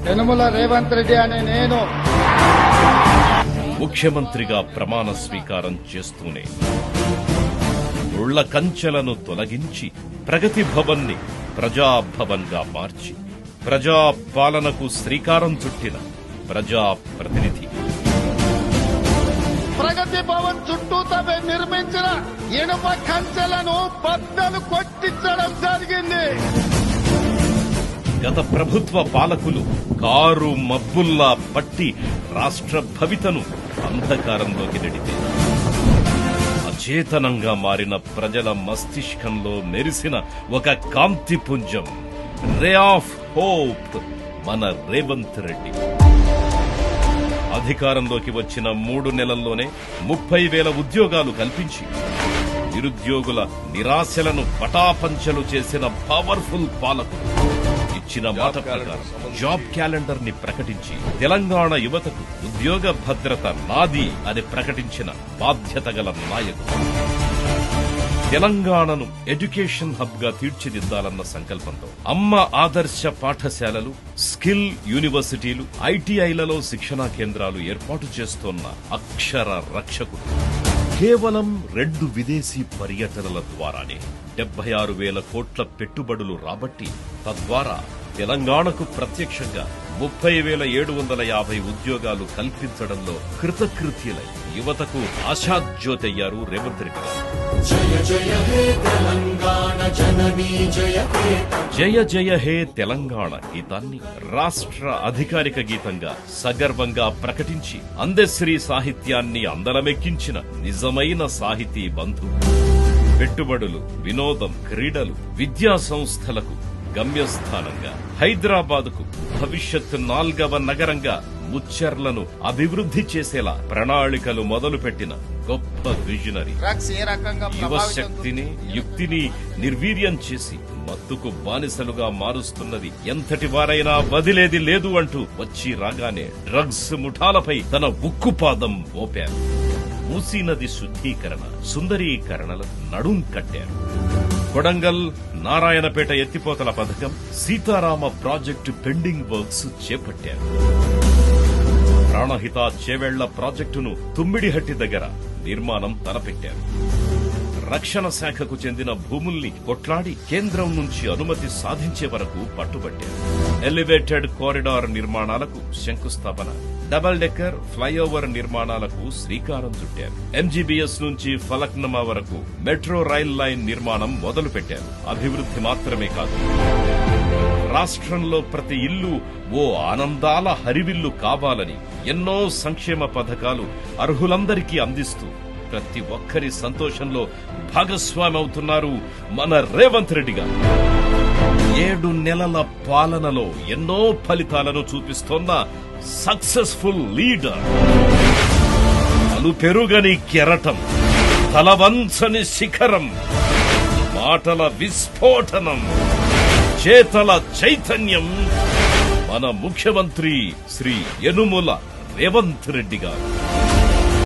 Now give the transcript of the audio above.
యనుమల రేవంత్ రెడ్డి అనే నేను ముఖ్యమంత్రిగా ప్రమాణ స్వీకారం చేస్తూనే ఉళ్ల కంచెలను తొలగించి ప్రగతి భవన్ ని ప్రజాభవన్ గా మార్చి ప్రజా పాలనకు శ్రీకారం చుట్టిన ప్రజాప్రతినిధి. ప్రగతి భవన్ చుట్టూ నిర్మించిన ఇనుప కంచెలను బద్దలు కొట్టించడం జరిగింది. గత ప్రభుత్వ పాలకులు కారు మబ్బుల్లా పట్టి రాష్ట్ర భవితను అంధకారంలోకి నెడితే అచేతనంగా మారిన ప్రజల మస్తిష్కంలో మెరిసిన ఒక కాంతిపుంజం, రే ఆఫ్ హోప్, మన రేవంత్ రెడ్డి. అధికారంలోకి వచ్చిన 3 నెలల్లోనే 30,000 ఉద్యోగాలు కల్పించి నిరుద్యోగుల నిరాశలను పటాపంచలు చేసిన పవర్ఫుల్ పాలకులు. ఇచ్చిన మాట ప్రకారం జాబ్ క్యాలెండర్ ని ప్రకటించి తెలంగాణ యువతకు ఉద్యోగ భద్రత నాది అని ప్రకటించిన బాధ్యత గల నాయకుడు. తెలంగాణను ఎడ్యుకేషన్ హబ్ గా తీర్చిదిద్దాలన్న సంకల్పంతో అమ్మ ఆదర్శ పాఠశాలలు, స్కిల్ యూనివర్సిటీలు, ఐటీఐలలో శిక్షణా కేంద్రాలు ఏర్పాటు చేస్తోన్న అక్షర రక్షకుడు. కేవలం 2 విదేశీ పర్యటనల ద్వారానే 76,000 కోట్ల పెట్టుబడులు రాబట్టి తద్వారా తెలంగాణకు ప్రత్యక్షంగా 30,750 ఉద్యోగాలు కల్పించడంలో కృతకృత్యులై యువతకు ఆశాజ్యోతయ్యారు రేవంత్ రెడ్డి గారు. జయ జయ హే తెలంగాణ జననీ జయ హే. జయ జయ హే తెలంగాణ గీతాన్ని రాష్ట్ర అధికారిక గీతంగా సగర్వంగా ప్రకటించి అందశ్రీ సాహిత్యాన్ని అందలమెక్కించిన నిజమైన సాహితీ బంధు. పెట్టుబడులు, వినోదం, క్రీడలు, విద్యా సంస్థలకు గమ్యస్థానంగా హైదరాబాద్కు భవిష్యత్ 4వ నగరంగా ముచ్చర్లను అభివృద్ధి చేసేలా ప్రణాళికలు మొదలుపెట్టిన గొప్ప విజనరీ. యువశక్తిని, యుక్తిని నిర్వీర్యం చేసి మత్తుకు బానిసలుగా మారుస్తున్నది ఎంతటి వారైనా వదిలేది లేదు అంటూ వచ్చి రాగానే డ్రగ్స్ ముఠాలపై తన ఉక్కుపాదం మోపారు. మూసీ నది శుద్ధీకరణ, సుందరీకరణలకు నడుం కట్టారు. కొడంగల్, నారాయణపేట ఎత్తిపోతల పథకం, సీతారామ ప్రాజెక్టు పెండింగ్ వర్క్స్ చేపట్టారు. ప్రాణహిత చేవెళ్ల ప్రాజెక్టును తుమ్మిడిహట్టి దగ్గర నిర్మాణం తలపెట్టారు. రక్షణ శాఖకు చెందిన భూముల్ని కొట్లాడి కేంద్రం నుంచి అనుమతి సాధించే వరకు పట్టుబట్టారు. ఎలివేటెడ్ కారిడార్ నిర్మాణాలకు శంకుస్థాపన, డబుల్ డెక్కర్ ఫ్లైఓవర్ నిర్మాణాలకు శ్రీకారం చుట్టారు. ఎంజీబీఎస్ నుంచి ఫలక్నమా వరకు మెట్రో రైల్ లైన్ నిర్మాణం మొదలుపెట్టారు. అభివృద్ధి మాత్రమే కాదు, రాష్ట్రంలో ప్రతి ఇల్లు ఓ ఆనందాల హరివిల్లు కావాలని ఎన్నో సంక్షేమ పథకాలు అర్హులందరికీ అందిస్తూ ప్రతి ఒక్కరి సంతోషంలో భాగస్వామి అవుతున్నారు మన రేవంత్ రెడ్డి గారు. 7 నెలల పాలనలో ఎన్నో ఫలితాలను చూపిస్తోన్న సక్సెస్ఫుల్ లీడర్. అలు పెరుగని కెరటం, తలవంచని శిఖరం, మాటల విస్ఫోటనం, చేతల చైతన్యం, మన ముఖ్యమంత్రి శ్రీ యనుమల రేవంత్ రెడ్డి గారు.